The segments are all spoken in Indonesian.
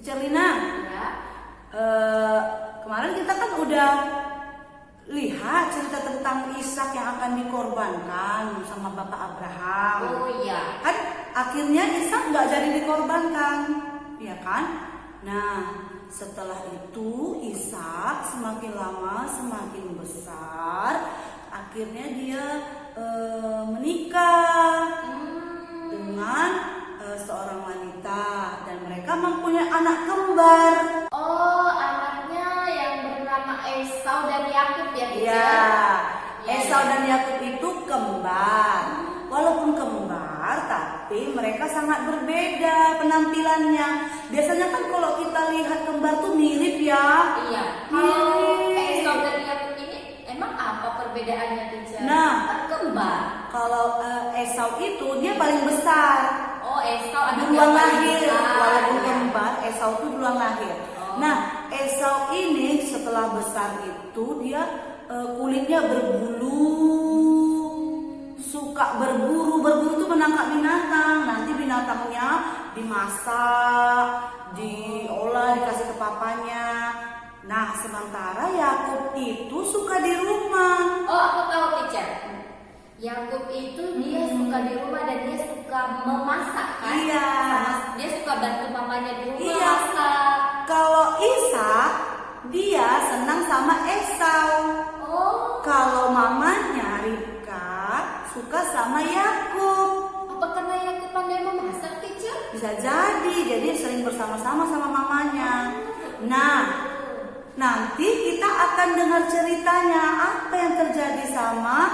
Teacher Lina, Ya. kemarin kita kan udah lihat cerita tentang Ishak yang akan dikorbankan sama Bapak Abraham. Oh iya. Kan akhirnya Ishak nggak jadi dikorbankan, ya kan? Nah, setelah itu Ishak semakin lama semakin besar, akhirnya dia menikah dengan seorang wanita dan mereka mempunyai anak kembar. Oh, anaknya yang bernama Esau dan Yakub ya, teacher? Ya, Esau dan Yakub itu kembar. Walaupun kembar, tapi mereka sangat berbeda penampilannya. Biasanya kan kalau kita lihat kembar tuh mirip ya. Iya. Kalau Mirip. Esau dan Yakub ini emang apa perbedaannya, teacher? Nah, Kan kembar. Kalau Esau itu dia paling besar. Oh, Esau anak Duluan yang paling lahir, besar. walaupun kembar, Esau itu duluan lahir. Oh. Nah, Esau ini setelah besar itu dia kulitnya berbulu, suka berburu itu menangkap binatang. Nanti binatangnya dimasak, diolah, dikasih ke papanya. Nah, sementara Yakub itu suka di rumah. Oh, aku tahu, teacher. Yakub itu dia suka di rumah dan dia suka memasak kan? Iya. Dia suka bantu mamanya di rumah Iya. masak. Kalau Ishak dia senang sama Esau. Oh, Kalau mamanya Ribka suka sama Yakub. apa karena Yakub pandai memasak, teacher? Bisa jadi sering bersama-sama sama mamanya. Nah, nanti kita akan dengar ceritanya apa yang terjadi sama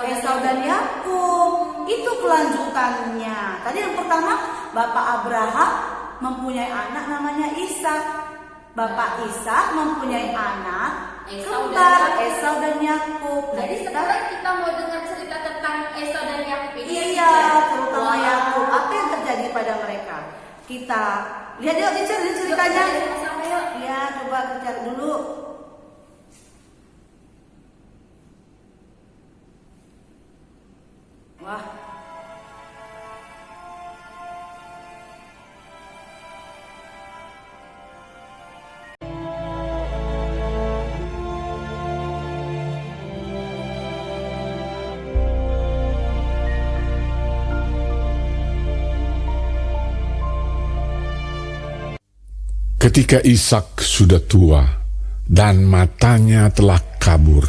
Esau dan Yakub. Itu kelanjutannya. Tadi yang pertama Bapak Abraham mempunyai anak namanya Ishak. Bapak Ishak mempunyai anak kembar Esau dan Yakub. Jadi sekarang kita mau dengar cerita tentang Esau dan Yakub ini. ya, Iya, teacher? terutama Wow. Yakub. Apa yang terjadi pada mereka? Kita lihat yuk teacher, ini ceritanya. Yuk, sama-sama yuk. Ya, coba kita cari dulu. Wah. Ketika Ishak sudah tua dan matanya telah kabur,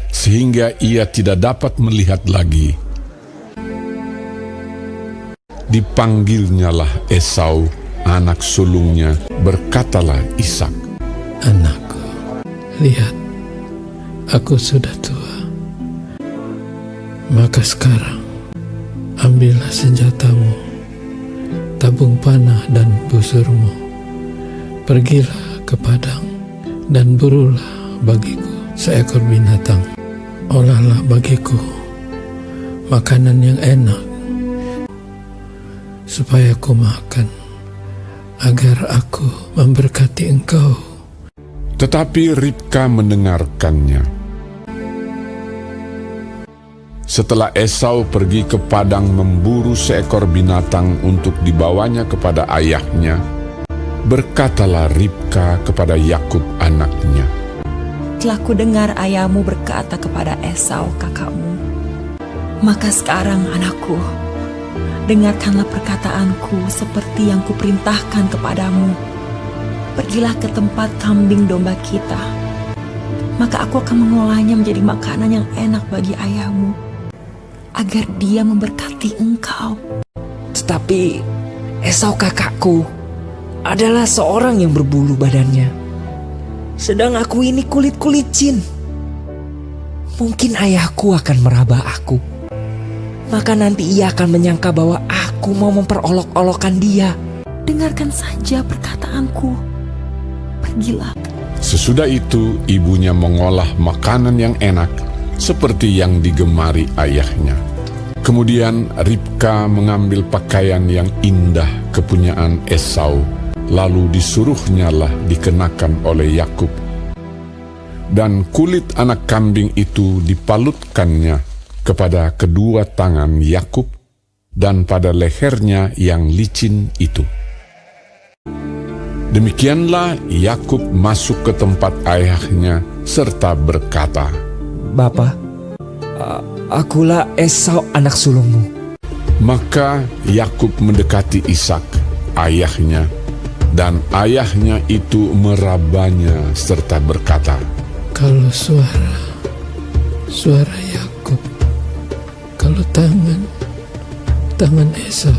sehingga ia tidak dapat melihat lagi, dipanggilnyalah Esau, anak sulungnya, berkatalah Ishak, "Anakku, lihat, aku sudah tua. Maka sekarang, ambillah senjatamu, tabung panah dan busurmu. Pergilah ke padang dan burulah bagiku seekor binatang. Olahlah bagiku makanan yang enak, supaya aku makan, agar aku memberkati engkau." Tetapi Ribka mendengarkannya. Setelah Esau pergi ke padang memburu seekor binatang untuk dibawanya kepada ayahnya, berkatalah Ribka kepada Yakub anaknya, "Telah kudengar ayahmu berkata kepada Esau kakakmu. Maka sekarang anakku, dengarkanlah perkataanku seperti yang kuperintahkan kepadamu. Pergilah ke tempat kambing domba kita. Maka aku akan mengolahnya menjadi makanan yang enak bagi ayahmu, agar dia memberkati engkau." Tetapi Esau kakakku adalah seorang yang berbulu badannya, sedang aku ini kulit licin. Mungkin ayahku akan meraba aku, maka nanti ia akan menyangka bahwa aku mau memperolok-olokkan dia. Dengarkan saja perkataanku. Pergilah. Sesudah itu ibunya mengolah makanan yang enak seperti yang digemari ayahnya. Kemudian Ribka mengambil pakaian yang indah kepunyaan Esau, lalu disuruhnyalah dikenakan oleh Yakub. Dan kulit anak kambing itu dipalutkannya kepada kedua tangan Yakub dan pada lehernya yang licin itu. Demikianlah Yakub masuk ke tempat ayahnya serta berkata, Bapa, akulah Esau anak sulungmu. Maka Yakub mendekati Ishak, ayahnya, dan ayahnya itu merabanya serta berkata, Kalau suara Yakub, kalau tangan Esau,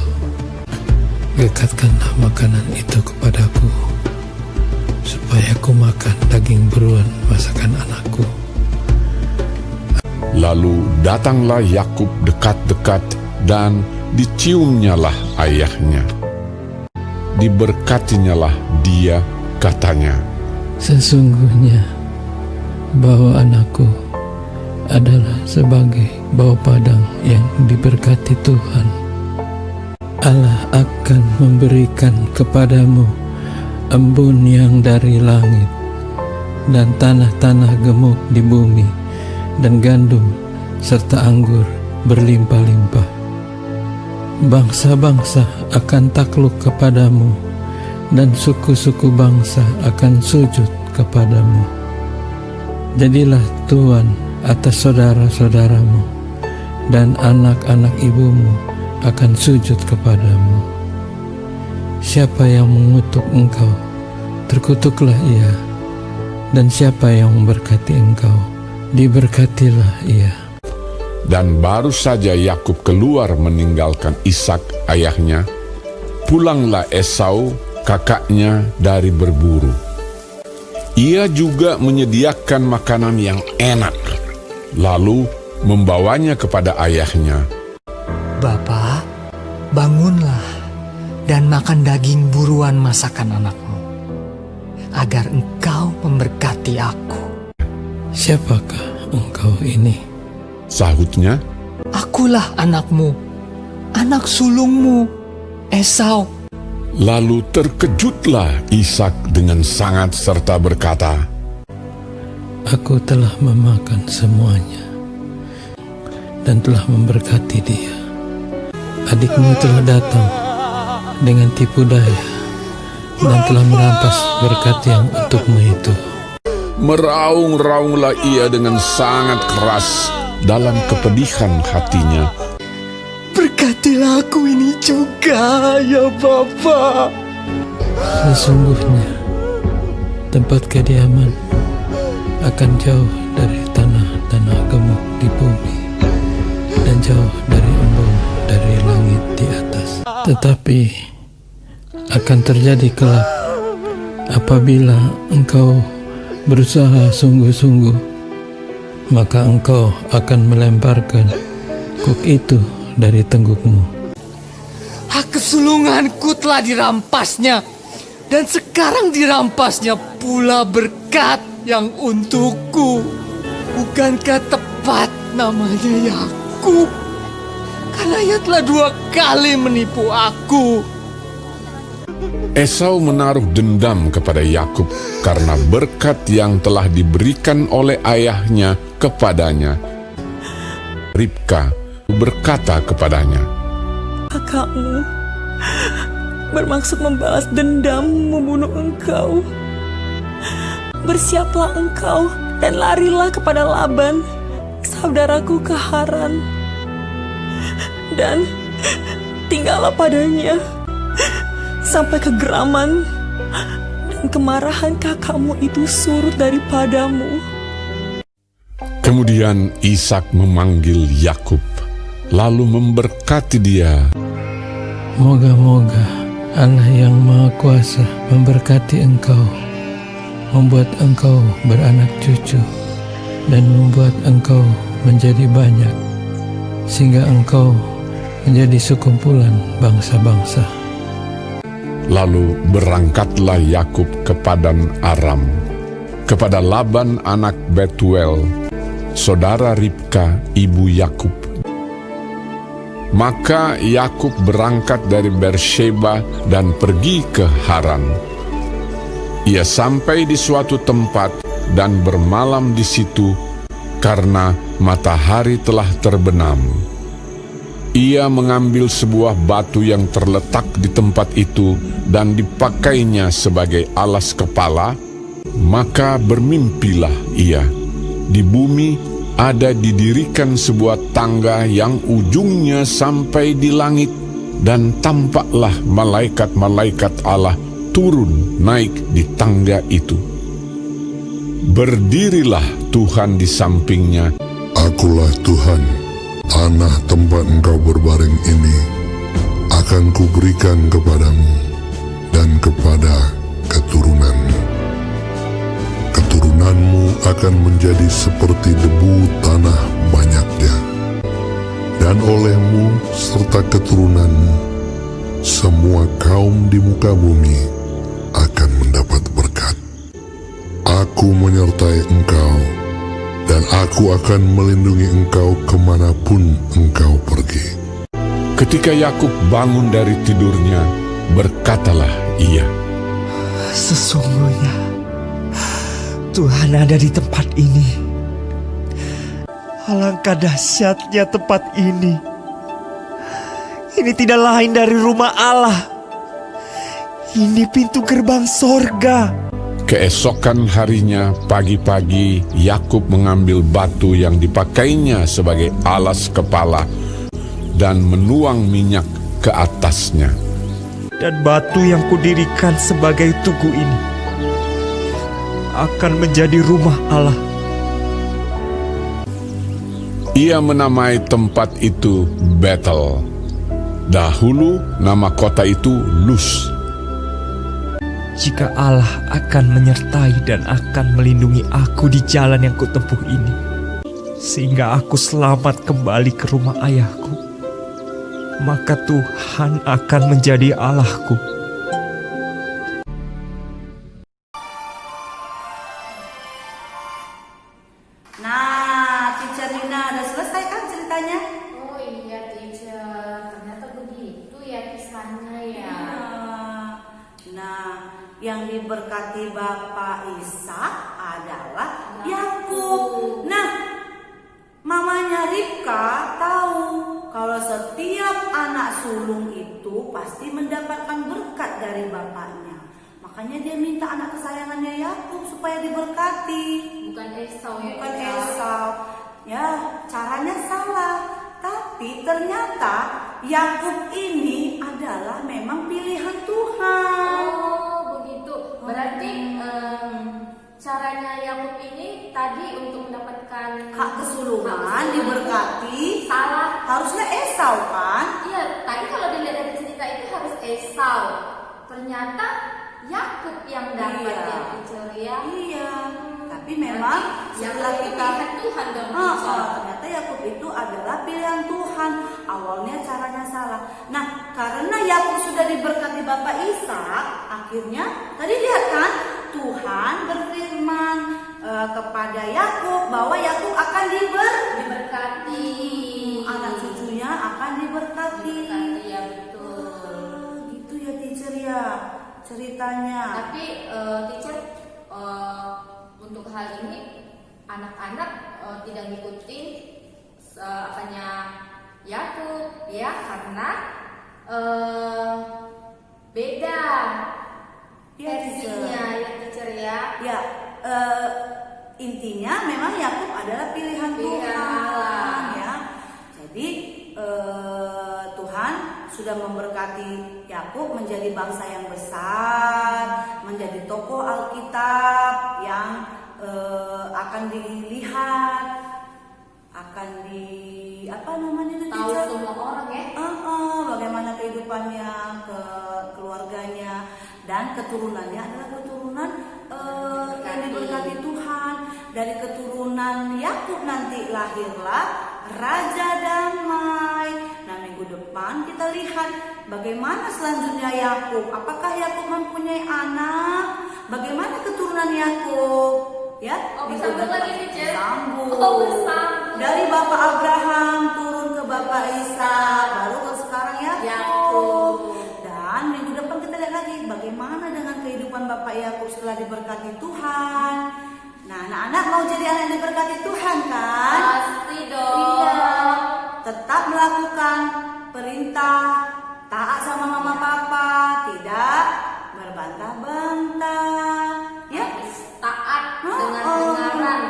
dekatkanlah makanan itu kepadaku, supaya aku makan daging beruang masakan anakku. Lalu datanglah Yakub dekat-dekat dan diciumnyalah ayahnya. Diberkatinyalah dia, katanya, Sesungguhnya bau anakku adalah sebagai bau padang yang diberkati Tuhan. Allah akan memberikan kepadamu embun yang dari langit, dan tanah-tanah gemuk di bumi, dan gandum serta anggur berlimpah-limpah. Bangsa-bangsa akan takluk kepadamu, dan suku-suku bangsa akan sujud kepadamu. Jadilah tuan atas saudara-saudaramu, dan anak-anak ibumu akan sujud kepadamu. Siapa yang mengutuk engkau, terkutuklah ia, dan siapa yang memberkati engkau, diberkatilah ia. Dan baru saja Yakub keluar meninggalkan Ishak ayahnya, pulanglah Esau kakaknya dari berburu. Ia juga menyediakan makanan yang enak, lalu membawanya kepada ayahnya. Bapa, bangunlah dan makan daging buruan masakan anakmu, agar engkau memberkati aku. Siapakah engkau ini? Sahutnya, Akulah anakmu, anak sulungmu, Esau. lalu terkejutlah Ishak dengan sangat serta berkata, Aku telah memakan semuanya dan telah memberkati dia. Adikmu telah datang dengan tipu daya dan telah merampas berkat yang untukmu itu. Meraung-raunglah ia dengan sangat keras dalam kepedihan hatinya. Berkatilah aku ini juga, ya Bapa. Sesungguhnya tempat kediaman akan jauh dari tanah-tanah gemuk di bumi, dan jauh dari embun dari langit di atas. Tetapi akan terjadi kelak apabila engkau berusaha sungguh-sungguh, maka engkau akan melemparkan kuk itu dari tenggukmu. Hak kesulunganku telah dirampasnya, dan sekarang dirampasnya pula berkat yang untukku. Bukankah tepat namanya Yakub? Karena ia telah 2 kali menipu aku. Esau menaruh dendam kepada Yakub karena berkat yang telah diberikan oleh ayahnya kepadanya. Ribka berkata kepadanya, Kakakmu bermaksud membalas dendam membunuh engkau. Bersiaplah engkau dan larilah kepada Laban, saudaraku ke Haran, dan tinggallah padanya sampai kegeraman dan kemarahan kakakmu itu surut daripadamu. Kemudian Ishak memanggil Yakub, lalu memberkati dia. Moga-moga Allah yang Maha Kuasa memberkati engkau, membuat engkau beranak cucu, dan membuat engkau menjadi banyak, sehingga engkau menjadi sekumpulan bangsa-bangsa. Lalu berangkatlah Yakub ke Padan Aram, kepada Laban anak Betuel, saudara Ribka ibu Yakub. Maka Yakub berangkat dari Beersheba dan pergi ke Haran. Ia sampai di suatu tempat dan bermalam di situ karena matahari telah terbenam. Ia mengambil sebuah batu yang terletak di tempat itu dan dipakainya sebagai alas kepala, maka bermimpilah ia. Di bumi ada didirikan sebuah tangga yang ujungnya sampai di langit, dan tampaklah malaikat-malaikat Allah turun naik di tangga itu. Berdirilah Tuhan di sampingnya. Akulah Tuhan, tanah tempat engkau berbaring ini akan kuberikan kepadamu dan kepada keturunanmu. Keturunanmu akan menjadi seperti debu tanah banyaknya, dan olehmu serta keturunanmu semua kaum di muka bumi akan mendapat berkat. Aku menyertai engkau, dan aku akan melindungi engkau kemanapun engkau pergi. Ketika Yakub bangun dari tidurnya, berkatalah ia, Sesungguhnya Tuhan ada di tempat ini. Alangkah dahsyatnya tempat ini. Ini tidak lain dari rumah Allah. Ini pintu gerbang sorga. Keesokan harinya pagi-pagi Yakub mengambil batu yang dipakainya sebagai alas kepala dan menuang minyak ke atasnya. Dan batu yang kudirikan sebagai tugu ini akan menjadi rumah Allah. Ia menamai tempat itu Betel. Dahulu nama kota itu Luz. Jika Allah akan menyertai dan akan melindungi aku di jalan yang kutempuh ini, sehingga aku selamat kembali ke rumah ayahku, maka Tuhan akan menjadi Allahku. Nah, Teacher Nina, udah selesai kan ceritanya? Oh iya teacher, ternyata begitu ya kisahnya ya. Nah, yang diberkati Bapak Ishak adalah Yakub. Nah, mamanya Ribka tahu kalau setiap anak sulung itu pasti mendapatkan berkat dari bapaknya. Makanya dia minta anak kesayangannya Yakub supaya diberkati. Bukan Esau ya. Bukan teacher. Esau. Ya, caranya salah. Tapi ternyata Yakub ini adalah memang pilihan Tuhan. Oh begitu. Berarti caranya Yakub ini tadi untuk mendapatkan Hak kesulungan diberkati. Salah. Harusnya Esau kan? Iya, tadi kalau dilihat dari cerita itu harus Esau. Ternyata Yakub yang dapat Iya. ya teacher ya. Iya. Tapi memang setelah Yakub itu kita pilihan Tuhan dong teacher. ternyata Yakub itu adalah pilihan Tuhan. Awalnya caranya salah. Nah, karena Yakub sudah diberkati Bapak Ishak, akhirnya tadi lihat kan, Tuhan berfirman kepada Yakub bahwa Yakub akan Diberkati. anak cucunya akan diberkati. Diberkati ya betul. Gitu ya teacher ya ceritanya. Tapi teacher untuk hal ini anak-anak tidak ngikutin apanya Yakub ya karena beda Ya, versinya ya teacher ya. Ya, intinya memang Yakub adalah pilihan Pilihan Tuhan Allah. ya. Jadi Tuhan sudah memberkati Yakub menjadi bangsa yang besar, menjadi tokoh Alkitab yang akan dilihat, akan apa namanya itu, Tahu teacher? semua orang ya. Bagaimana kehidupannya, keluarganya, dan keturunannya adalah keturunan yang diberkati Tuhan. Dari keturunan Yakub nanti lahirlah Raja Damai. Nah, minggu depan kita lihat bagaimana selanjutnya Yakub. Apakah Yakub mempunyai anak? Bagaimana keturunan Yakub? Ya, Oh, minggu bersambung depan lagi nih, Cek. sambung. Oh, bersambung. Dari Bapak Abraham turun ke Bapak Ishak, baru ke sekarang Yakub. Yakub. Dan minggu depan kita lihat lagi bagaimana dengan kehidupan Bapak Yakub setelah diberkati Tuhan. Nah, anak-anak mau jadi anak yang diberkati Tuhan kan? Pasti dong. Iya. tetap melakukan perintah, taat sama mama papa, tidak berbantah-bantah, ya. Taat dengar-dengaran,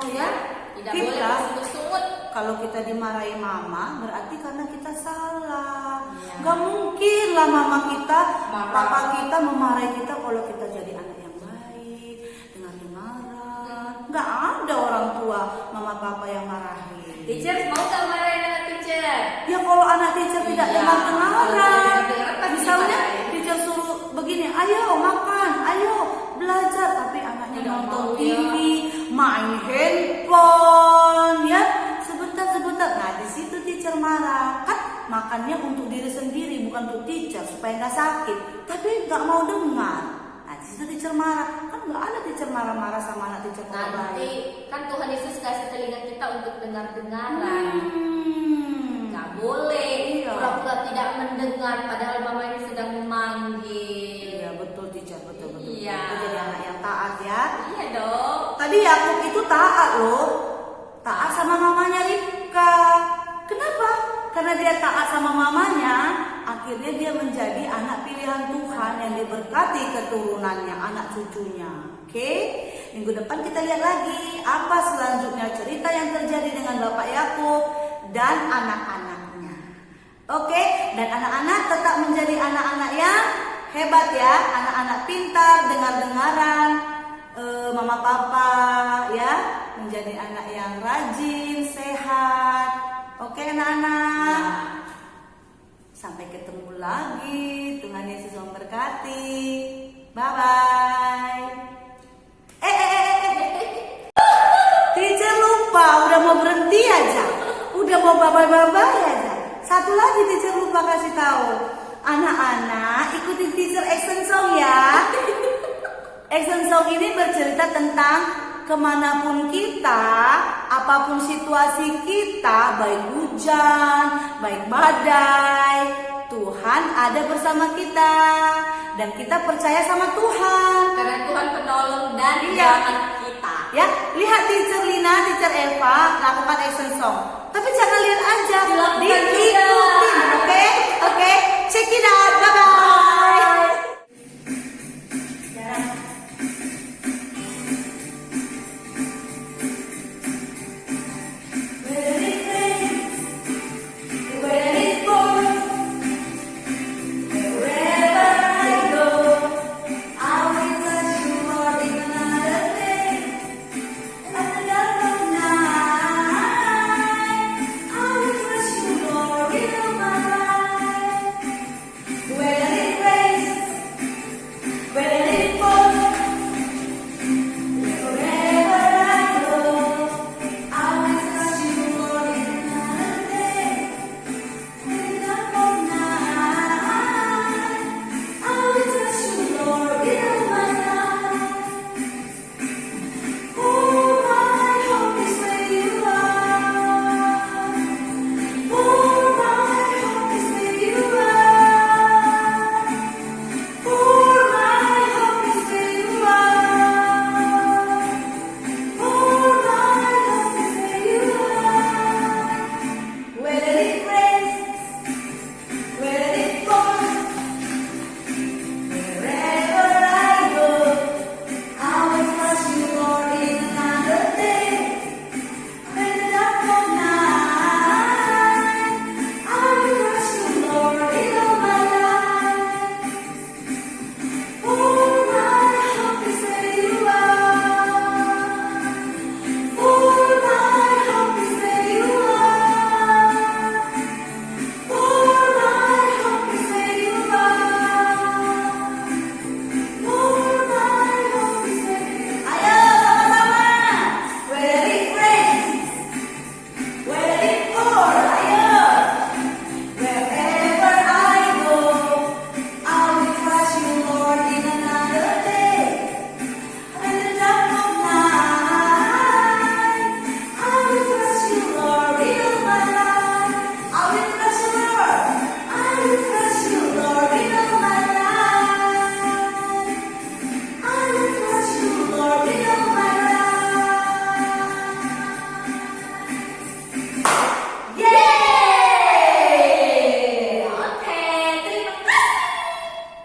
Ya. tidak Kita- boleh bersungut-sungut. Kalau kita dimarahi mama berarti karena kita salah. Iya. Gak mungkin lah mama kita, Marah. papa kita memarahi kita kalau kita jadi anak yang baik, dengar-dengaran. Gak ada orang tua mama papa yang marahi. Teacher mau gak marahin anak teacher? Ya kalau anak teacher tidak Iya. dengar-dengaran, Dengar-dengaran pasti misalnya dimarahi. teacher suruh begini, ayo makan, ayo belajar, tapi anaknya Tidak nonton mau, TV, main handphone, ya sebentar. Nah di situ teacher marah, kan makannya untuk diri sendiri bukan untuk teacher supaya nggak sakit, tapi nggak mau dengar. Nah di situ teacher marah, kan nggak ada teacher marah-marah sama anak teacher kalau Nanti baik. kan Tuhan Yesus kasih telinga kita untuk dengar-dengaran. Gak boleh Iya. pura-pura tidak mendengar padahal mama ini sedang memanggil. Iya betul teacher, betul. Iya. Kita jadi anak yang taat ya. Iya dong. Tadi Yakub itu taat loh, taat sama mamanya Ribka. Kenapa? Karena dia taat sama mamanya, akhirnya dia menjadi anak pilihan Tuhan yang diberkati keturunannya, anak cucunya. Oke, minggu depan kita lihat lagi apa selanjutnya cerita yang terjadi dengan Bapak Yakub dan anak-anaknya. Oke, dan anak-anak tetap menjadi anak-anak yang hebat ya, anak-anak pintar, dengar-dengaran mama papa ya, menjadi anak yang rajin, sehat. Oke anak-anak, sampai ketemu lagi. Tuhan Yesus memberkati. Bye bye. Teacher lupa, udah mau berhenti aja, udah mau bye-bye aja. Satu lagi teacher lupa kasih tahu, anak-anak ikutin teacher action song ya. Action song ini bercerita tentang kemanapun kita, apapun situasi kita, baik hujan, baik badai, Tuhan ada bersama kita dan kita percaya sama Tuhan. Karena Tuhan penolong dan Iya. jamaah kita. Ya, lihat teacher Lina, teacher Eva lakukan action song. Tapi jangan lihat aja, Dilakukan juga.